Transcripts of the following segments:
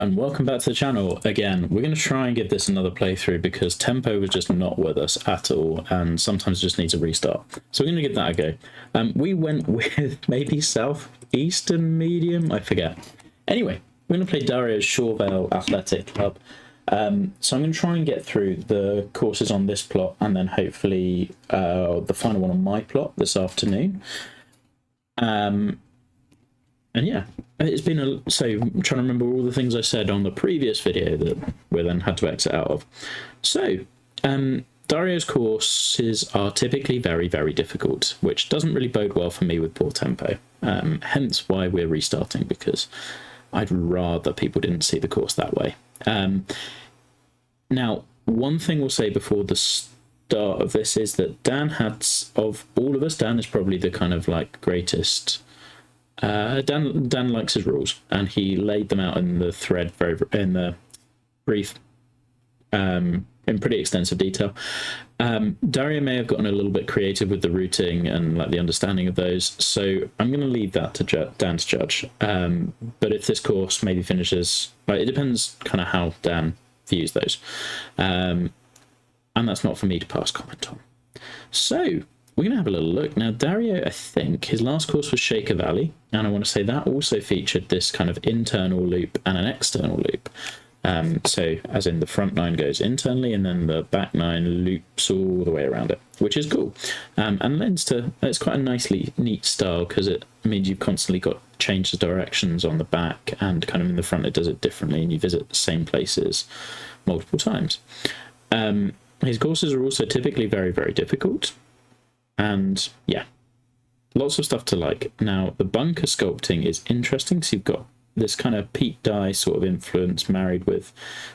And welcome back to the channel again. We're going to try and give this another playthrough because tempo was just not with us at all, and sometimes it just needs a restart. So we're going to give that a go. We went with maybe southeastern medium, I forget. Anyway, we're going to play Dario's Shorevale Athletic Club. So I'm going to try and get through the courses on this plot, and then hopefully the final one on my plot this afternoon. And yeah, it's been so I'm trying to remember all the things I said on the previous video that we then had to exit out of. So, Dario's courses are typically very, very difficult, which doesn't really bode well for me with poor tempo. Hence why we're restarting, because I'd rather people didn't see the course that way. Now, one thing we'll say before the start of this is that Dan had, of all of us, Dan is probably the kind of like greatest. Dan likes his rules, and he laid them out in the thread in the brief in pretty extensive detail. Dario may have gotten a little bit creative with the routing and like the understanding of those, so I'm going to leave that to Dan to judge. But if this course maybe finishes, like, it depends kind of how Dan views those, and that's not for me to pass comment on. So we're going to have a little look. Now, Dario, I think, his last course was Shaker Valley, and I want to say that also featured this kind of internal loop and an external loop. So, as in the front nine goes internally, and then the back nine loops all the way around it, which is cool. And lends to, it's quite a nicely neat style, because it means you've constantly got changes directions on the back, and kind of in the front it does it differently, and you visit the same places multiple times. His courses are also typically very, very difficult. And yeah, lots of stuff to like. Now, the bunker sculpting is interesting, because you've got this kind of peat dye sort of influence married with,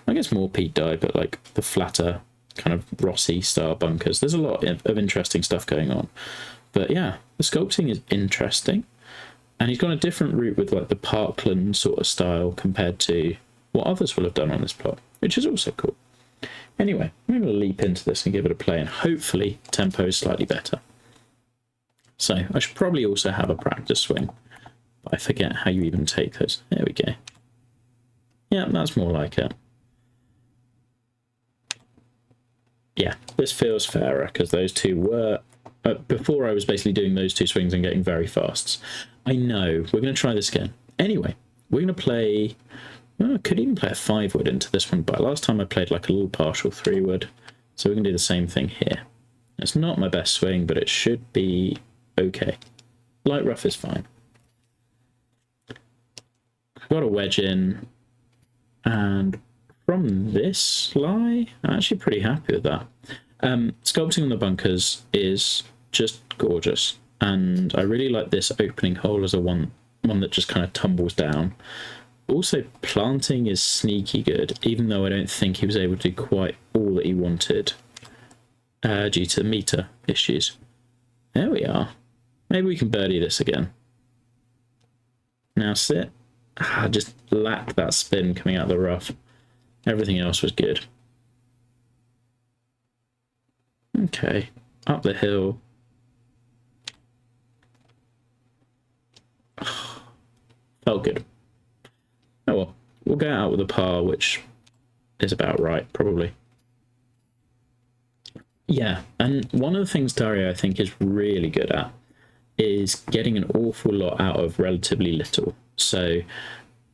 I guess, more peat dye, but like the flatter kind of Rossi style bunkers. There's a lot of interesting stuff going on. But yeah, the sculpting is interesting. And he's got a different route with like the Parkland sort of style compared to what others will have done on this plot, which is also cool. Anyway, I'm going to leap into this and give it a play, and hopefully tempo is slightly better. So I should probably also have a practice swing, but I forget how you even take those. There we go. Yeah, that's more like it. Yeah, this feels fairer, because those two were... before I was basically doing those two swings and getting very fasts. I know, we're going to try this again. Anyway, we're going to play... Well, I could even play a 5-wood into this one, but last time I played like a little partial 3-wood, so we can do the same thing here. It's not my best swing, but it should be okay. Light rough is fine. Got a wedge in, and from this lie, I'm actually pretty happy with that. Sculpting on the bunkers is just gorgeous, and I really like this opening hole as a one that just kind of tumbles down. Also, planting is sneaky good, even though I don't think he was able to do quite all that he wanted due to meter issues. There we are. Maybe we can birdie this again. Now sit. I just lacked that spin coming out of the rough. Everything else was good. Okay, up the hill. Felt good. Oh well, we'll go out with a par, which is about right, probably. Yeah, and one of the things Dario, I think, is really good at is getting an awful lot out of relatively little. So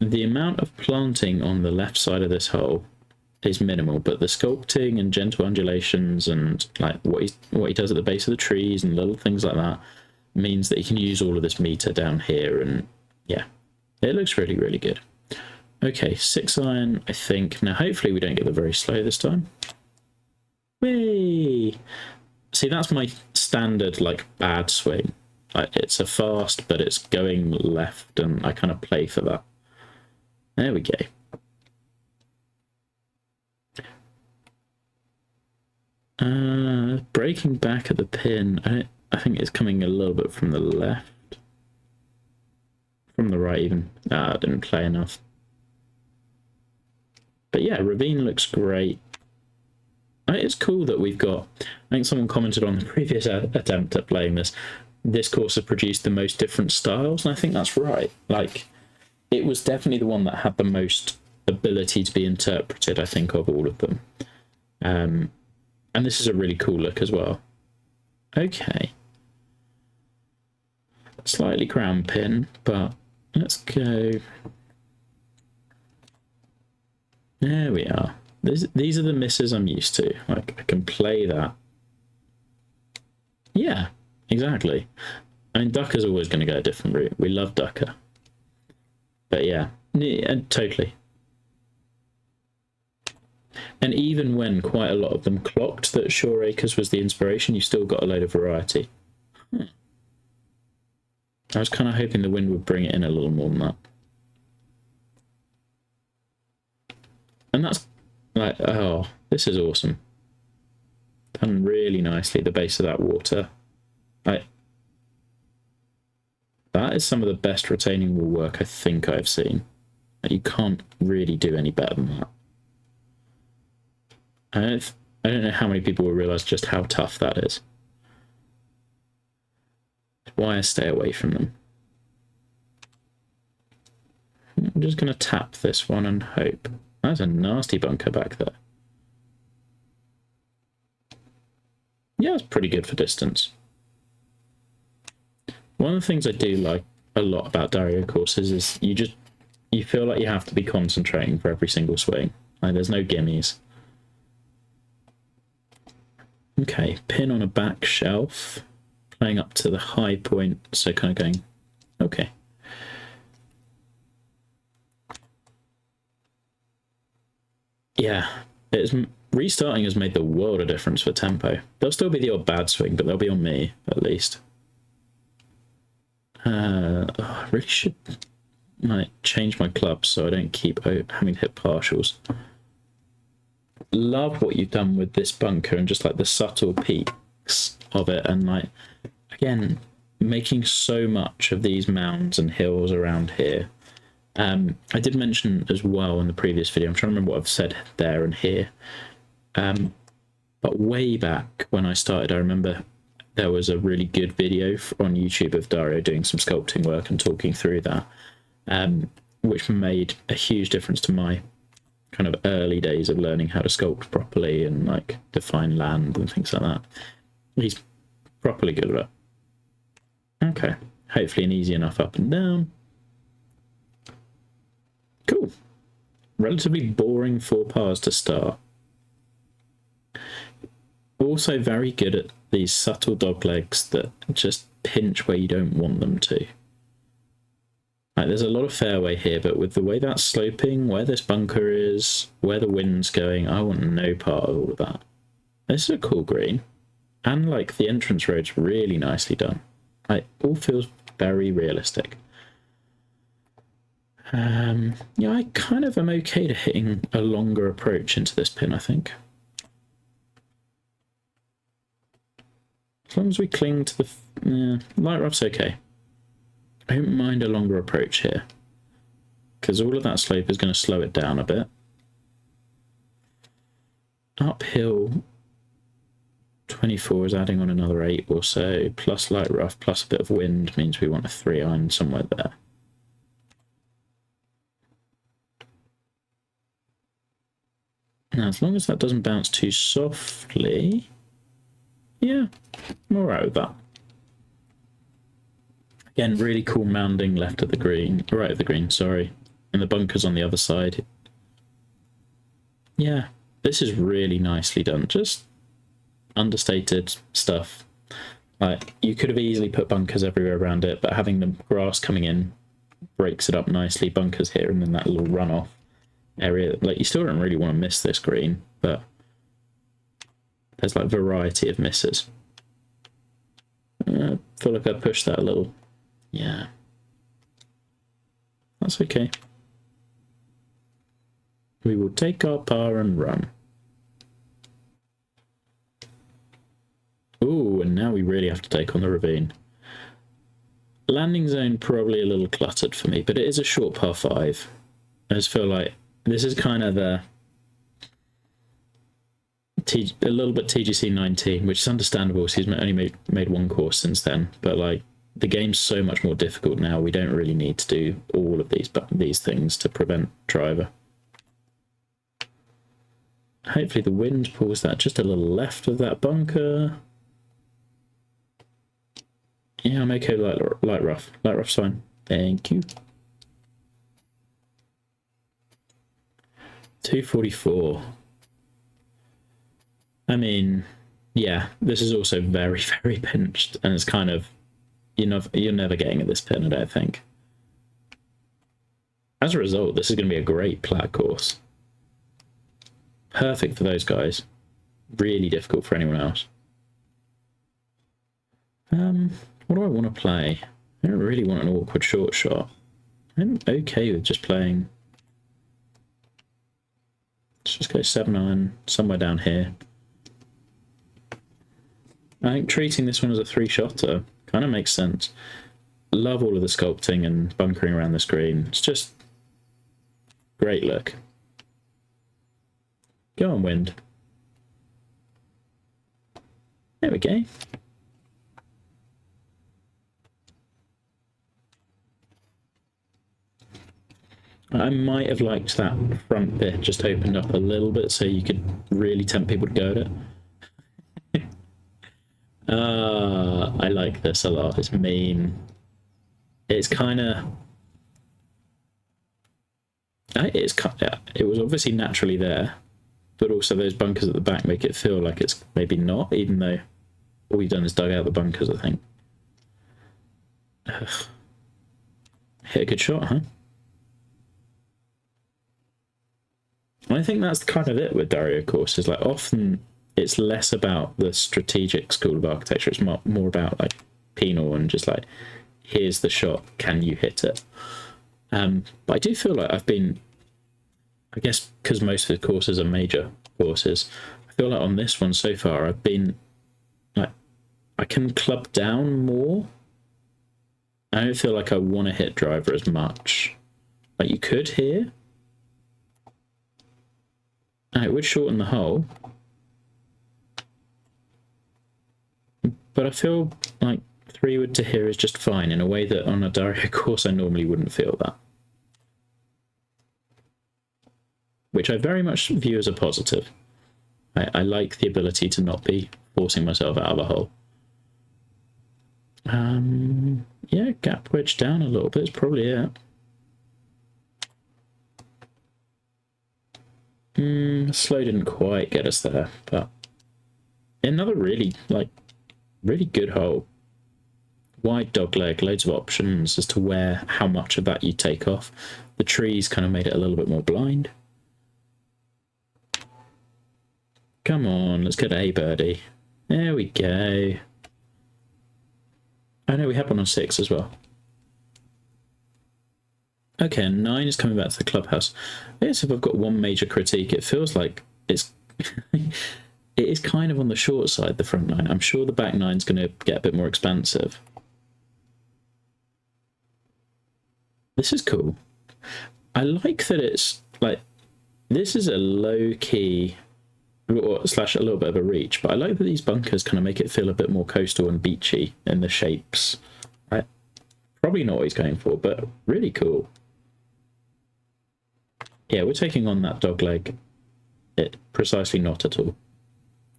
the amount of planting on the left side of this hole is minimal, but the sculpting and gentle undulations and like what he does at the base of the trees and little things like that means that he can use all of this meter down here, and yeah, it looks really, really good. Okay, 6-iron, I think. Now, hopefully we don't get the very slow this time. Whee! See, that's my standard, like, bad swing. Like, it's a fast, but it's going left, and I kind of play for that. There we go. Breaking back at the pin. I think it's coming a little bit from the left. From the right, even. I didn't play enough. But yeah, ravine looks great. It's cool that we've got, I think someone commented on the previous attempt at playing this course has produced the most different styles, and I think that's right. Like, it was definitely the one that had the most ability to be interpreted, I think, of all of them. And this is a really cool look as well. Okay. Slightly crown pin, but let's go. There we are. These are the misses I'm used to. Like, I can play that. Yeah, exactly. I mean, Ducker's always going to go a different route. We love Ducker. But yeah, totally. And even when quite a lot of them clocked that Shore Acres was the inspiration, you still got a load of variety. I was kind of hoping the wind would bring it in a little more than that. And that's like, oh, this is awesome. Done really nicely, the base of that water. That is some of the best retaining wall work I think I've seen. You can't really do any better than that. I don't know how many people will realise just how tough that is. Why I stay away from them. I'm just going to tap this one and hope. That's a nasty bunker back there. Yeah, it's pretty good for distance. One of the things I do like a lot about Dario courses is you feel like you have to be concentrating for every single swing. Like, there's no gimmies. Okay, pin on a back shelf, playing up to the high point, so kind of going, okay. Yeah, restarting has made the world of difference for tempo. There'll still be the odd bad swing, but they'll be on me, at least. I really should change my clubs so I don't keep having to hit partials. Love what you've done with this bunker and just like the subtle peaks of it, and like, again, making so much of these mounds and hills around here. I did mention as well in the previous video, I'm trying to remember what I've said there and here, but way back when I started, I remember there was a really good video on YouTube of Dario doing some sculpting work and talking through that, which made a huge difference to my kind of early days of learning how to sculpt properly and like define land and things like that. He's properly good at it. Okay, hopefully an easy enough up and down. Cool. Relatively boring 4 pars to start. Also very good at these subtle dog legs that just pinch where you don't want them to. Like, there's a lot of fairway here, but with the way that's sloping, where this bunker is, where the wind's going, I want no part of all of that. This is a cool green. And like the entrance road's really nicely done. It all feels very realistic. Yeah, I kind of am okay to hitting a longer approach into this pin, I think. As long as we cling to the... light rough's okay. I don't mind a longer approach here, because all of that slope is going to slow it down a bit. Uphill, 24 is adding on another 8 or so, plus light rough, plus a bit of wind means we want a 3-iron somewhere there. Now, as long as that doesn't bounce too softly, yeah, I'm alright with that. Again, really cool mounding left at the green, right at the green, sorry, and the bunker's on the other side. Yeah, this is really nicely done, just understated stuff. Like, you could have easily put bunkers everywhere around it, but having the grass coming in breaks it up nicely. Bunkers here and then that little runoff area. Like, you still don't really want to miss this green, but there's like variety of misses. I feel like I pushed that a little. Yeah, that's okay. We will take our par and run. Ooh, and now we really have to take on the ravine. Landing zone probably a little cluttered for me, but it is a short par 5. I just feel like this is kind of a little bit TGC 19, which is understandable. So he's only made 1 course since then, but like, the game's so much more difficult now. We don't really need to do all of these things to prevent driver. Hopefully the wind pulls that just a little left of that bunker. Yeah, I'm okay with light rough. Light rough's fine. Thank you. 244. I mean, yeah, this is also very, very pinched, and it's kind of, you're never getting at this pin, I don't think. As a result, this is going to be a great plat course. Perfect for those guys. Really difficult for anyone else. What do I want to play? I don't really want an awkward short shot. I'm okay with just playing. Let's just go 7-iron somewhere down here. I think treating this one as a 3-shotter kind of makes sense. Love all of the sculpting and bunkering around the screen. It's just great look. Go on, wind. There we go. I might have liked that front bit just opened up a little bit so you could really tempt people to go at it. I like this a lot. It's mean. It's kind of... It was obviously naturally there, but also those bunkers at the back make it feel like it's maybe not, even though all we've done is dug out the bunkers, I think. Ugh. Hit a good shot, huh? I think that's kind of it with Dario courses. Like, often it's less about the strategic school of architecture. It's more about like penal and just like, here's the shot, can you hit it? But I do feel like I've been, I guess because most of the courses are major courses, I feel like on this one so far I've been like, I can club down more. I don't feel like I want to hit driver as much. Like you could here. And it would shorten the hole. But I feel like 3 wood to here is just fine in a way that on a Dario course I normally wouldn't feel that. Which I very much view as a positive. I like the ability to not be forcing myself out of a hole. Yeah, gap wedge down a little bit is probably it. Slow didn't quite get us there, but another really good hole. Wide dog leg, loads of options as to how much of that you take off. The trees kind of made it a little bit more blind. Come on, let's get a birdie. There we go. I know we had one on 6 as well. Okay, and 9 is coming back to the clubhouse. I guess if I've got one major critique, it feels like it's it is kind of on the short side, the front 9. I'm sure the back 9's going to get a bit more expansive. This is cool. I like that it's like, this is a low-key slash a little bit of a reach, but I like that these bunkers kind of make it feel a bit more coastal and beachy in the shapes. Right? Probably not what he's going for, but really cool. Yeah, we're taking on that dog leg. Precisely not at all.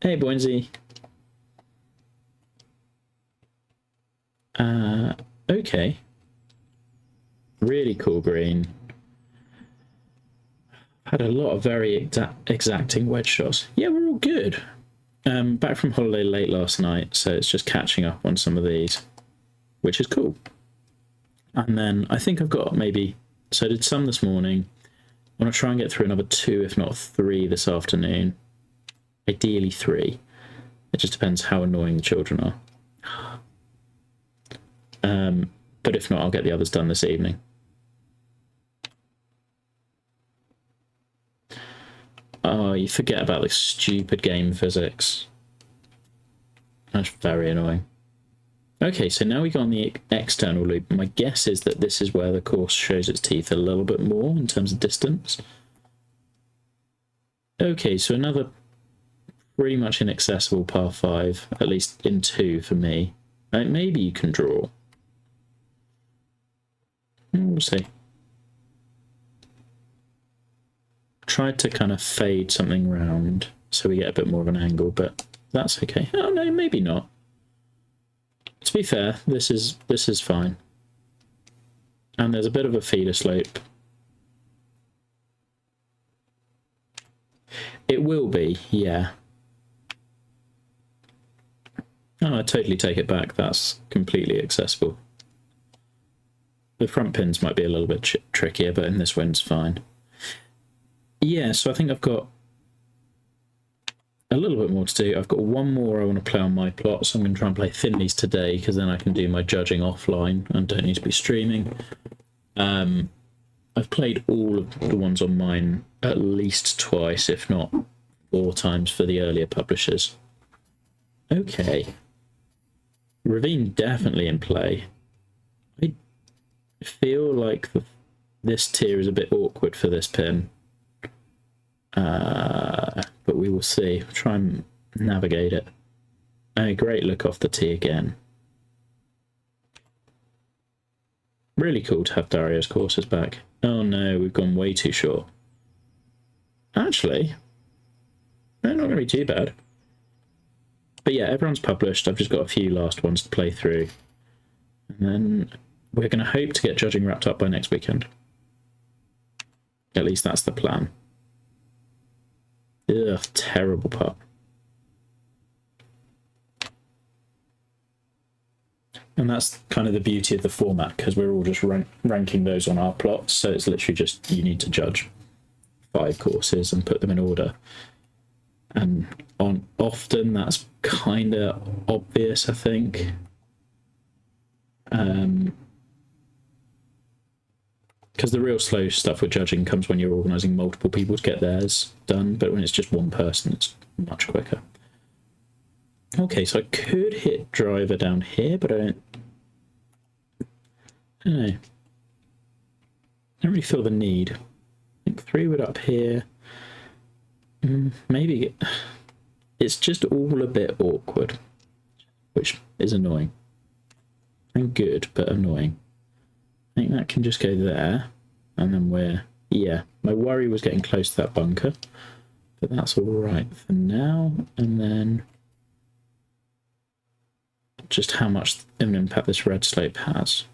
Hey, Boinsy. Okay. Really cool green. Had a lot of very exacting wedge shots. Yeah, we're all good. Back from holiday late last night, so it's just catching up on some of these, which is cool. And then I think I've got maybe... So I did some this morning. I want to try and get through another 2, if not 3 this afternoon. Ideally 3. It just depends how annoying the children are. But if not, I'll get the others done this evening. Oh, you forget about the stupid game physics. That's very annoying. Okay, so now we got on the external loop. My guess is that this is where the course shows its teeth a little bit more in terms of distance. Okay, so another pretty much inaccessible par 5, at least in 2 for me. Maybe you can draw. We'll see. tried to kind of fade something round so we get a bit more of an angle, but that's okay. Oh no, maybe not. To be fair, this is fine. And there's a bit of a feeder slope. It will be, yeah. Oh, I totally take it back. That's completely accessible. The front pins might be a little bit trickier, but in this wind's fine. Yeah, so I think I've got a little bit more to do. I've got one more I want to play on my plot, so I'm going to try and play Finleys today, because then I can do my judging offline and don't need to be streaming. I've played all of the ones on mine at least twice, if not 4 times for the earlier publishers. Okay. Ravine definitely in play. I feel like this tier is a bit awkward for this pin. But we will see. We'll try and navigate it. A great look off the tee again. Really cool to have Dario's courses back. Oh no, we've gone way too short. Actually, they're not going to be too bad. But yeah, everyone's published. I've just got a few last ones to play through. And then we're going to hope to get judging wrapped up by next weekend. At least that's the plan. Ugh, terrible putt. And that's kind of the beauty of the format, because we're all just ranking those on our plots. So it's literally just, you need to judge 5 courses and put them in order. And often that's kind of obvious, I think. Because the real slow stuff with judging comes when you're organising multiple people to get theirs done, but when it's just one person, it's much quicker. Okay, so I could hit driver down here, but I don't know. I don't really feel the need. I think 3-wood up here. Maybe it's just all a bit awkward, which is annoying. And good, but annoying. I think that can just go there, and then we're... Yeah, my worry was getting close to that bunker, but that's all right for now. And then just how much of an impact this red slope has.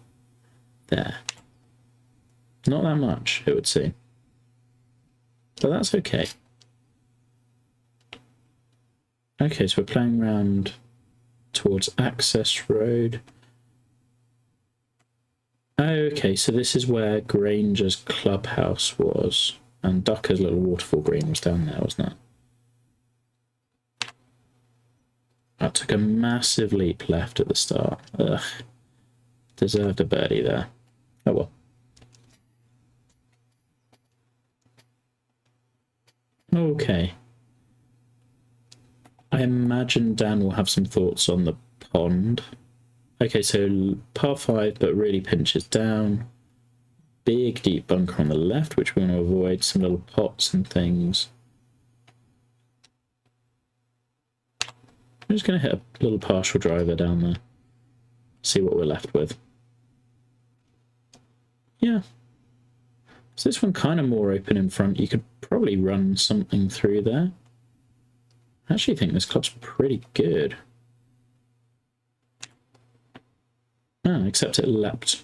There. Not that much, it would seem. But that's okay. Okay, so we're playing around towards Access Road. Okay, so this is where Granger's clubhouse was, and Ducker's little waterfall green was down there, wasn't it? I took a massive leap left at the start. Ugh. Deserved a birdie there. Oh well. Okay. I imagine Dan will have some thoughts on the pond. Okay, so par 5, but really pinches down. Big deep bunker on the left, which we want to avoid. Some little pots and things. I'm just going to hit a little partial driver down there. See what we're left with. Yeah. So this one kind of more open in front. You could probably run something through there. I actually think this club's pretty good. Ah, except it leapt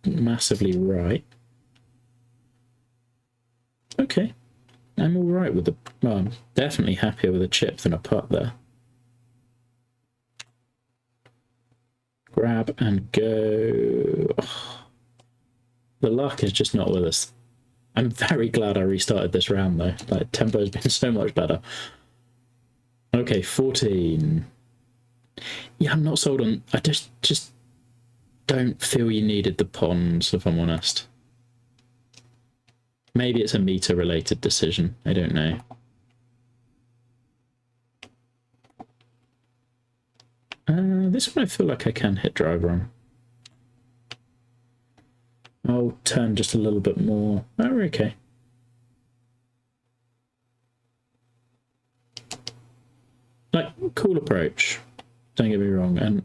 massively right. Okay. I'm alright with the... Well, I'm definitely happier with a chip than a putt there. Grab and go. Oh, the luck is just not with us. I'm very glad I restarted this round though. Like, tempo has been so much better. Okay, 14. Yeah, I'm not sold on... I just don't feel you needed the ponds, if I'm honest. Maybe it's a meter-related decision. I don't know. This one I feel like I can hit driver on. I'll turn just a little bit more. Oh, we're okay. Like, cool approach. Don't get me wrong. And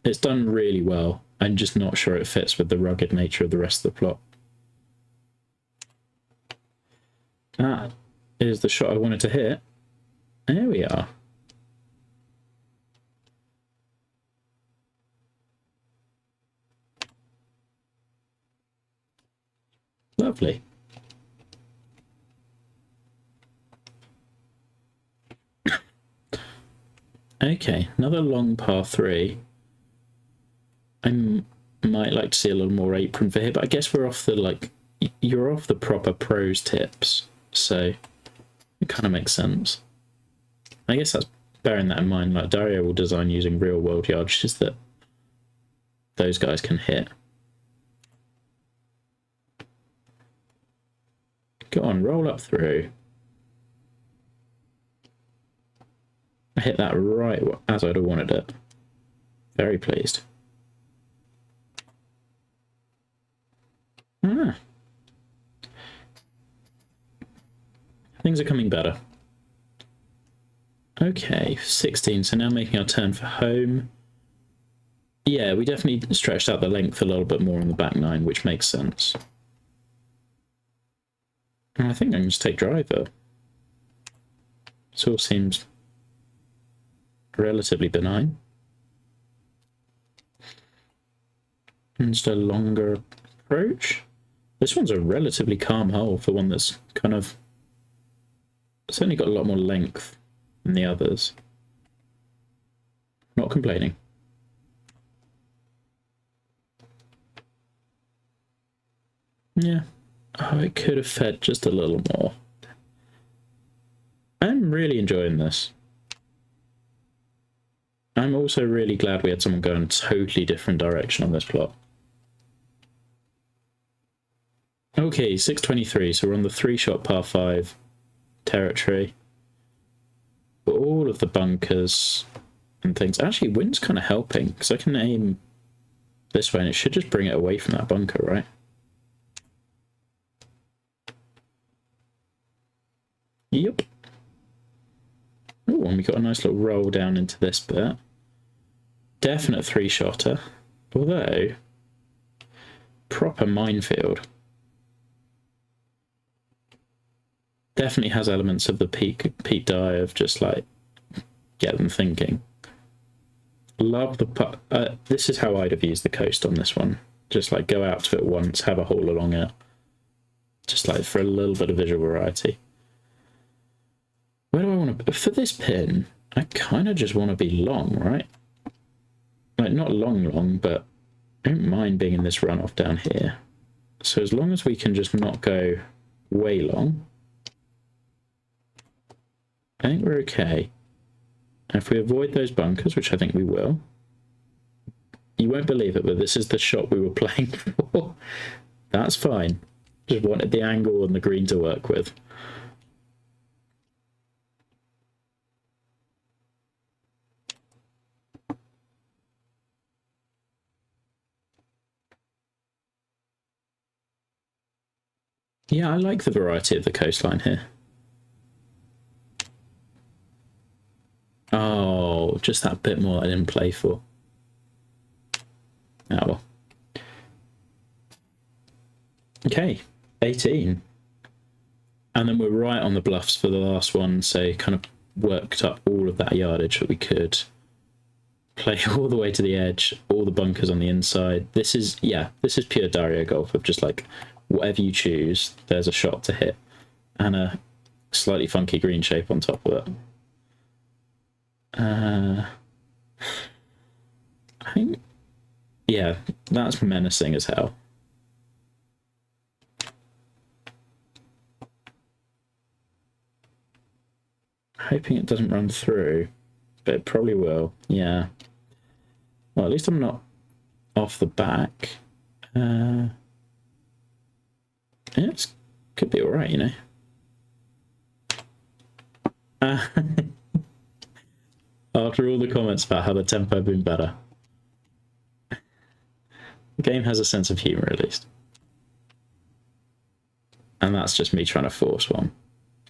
it's done really well. I'm just not sure it fits with the rugged nature of the rest of the plot. That is the shot I wanted to hit. There we are. Lovely. Okay, another long par 3. I might like to see a little more apron for here, but I guess we're off the, like, you're off the proper pros tips, so it kind of makes sense. I guess that's bearing that in mind. Like, Dario will design using real world yardages that those guys can hit. Go on, roll up through. I hit that right as I'd have wanted it. Very pleased. Ah. Things are coming better. Okay, 16, so now making our turn for home. Yeah, we definitely stretched out the length a little bit more on the back 9, which makes sense. And I think I can just take driver. This all seems relatively benign. And just a longer approach. This one's a relatively calm hole for one that's kind of... It's only got a lot more length than the others. Not complaining. Yeah. Oh, it could have fed just a little more. I'm really enjoying this. I'm also really glad we had someone go in a totally different direction on this plot. Okay, 623, so we're on the 3-shot par 5 territory. But all of the bunkers and things. Actually, wind's kind of helping, because I can aim this way and it should just bring it away from that bunker, right? Yep. Oh, and we got a nice little roll down into this bit. Definite 3-shotter, although proper minefield. Definitely has elements of the Pete Dye of just like get them thinking. Love the putt. This is how I'd have used the coast on this one. Just like go out to it once, have a hole along it. Just like for a little bit of visual variety. Where do I want to... For this pin, I kind of just want to be long, right? Like, not long, but I don't mind being in this runoff down here. So as long as we can just not go way long, I think we're okay. And if we avoid those bunkers, which I think we will, you won't believe it, but this is the shot we were playing for. That's fine. Just wanted the angle and the green to work with. Yeah, I like the variety of the coastline here. Oh, just that bit more I didn't play for. Oh well. Okay, 18. And then we're right on the bluffs for the last one, so kind of worked up all of that yardage that we could. Play all the way to the edge, all the bunkers on the inside. This is, yeah, this is pure Dario golf of just like, whatever you choose, there's a shot to hit. And a slightly funky green shape on top of it. I think, yeah, that's menacing as hell. Hoping it doesn't run through, but it probably will. Yeah. Well, at least I'm not off the back. Yeah, it could be all right, you know. After all the comments about how the tempo had been better. The game has a sense of humour, at least. And that's just me trying to force one.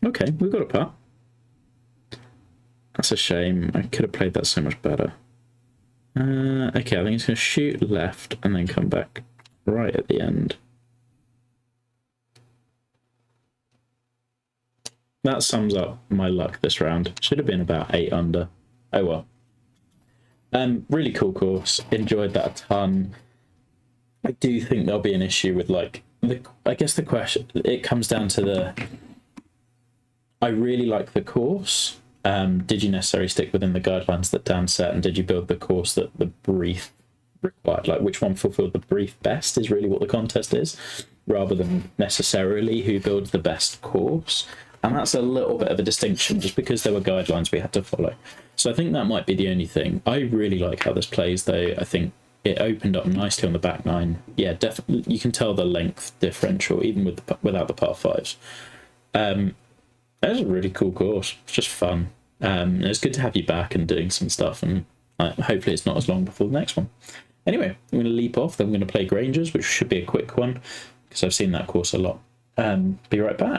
Okay, we've got a putt. That's a shame. I could have played that so much better. Okay, I think it's going to shoot left and then come back right at the end. that sums up my luck this round. Should have been about 8 under. Oh well. Really cool course. Enjoyed that a ton. I do think there'll be an issue with like I guess the question, it comes down to I really like the course. Did you necessarily stick within the guidelines that Dan set, and did you build the course that the brief required? Like, which one fulfilled the brief best is really what the contest is, rather than necessarily who builds the best course. And that's a little bit of a distinction, just because there were guidelines we had to follow. So I think that might be the only thing. I really like how this plays, though. I think it opened up nicely on the back nine. Yeah, definitely. You can tell the length differential, even without the par fives. That was a really cool course. It's just fun. It's good to have you back and doing some stuff, and hopefully it's not as long before the next one. Anyway, I'm going to leap off. Then we're going to play Grangers, which should be a quick one because I've seen that course a lot. Be right back.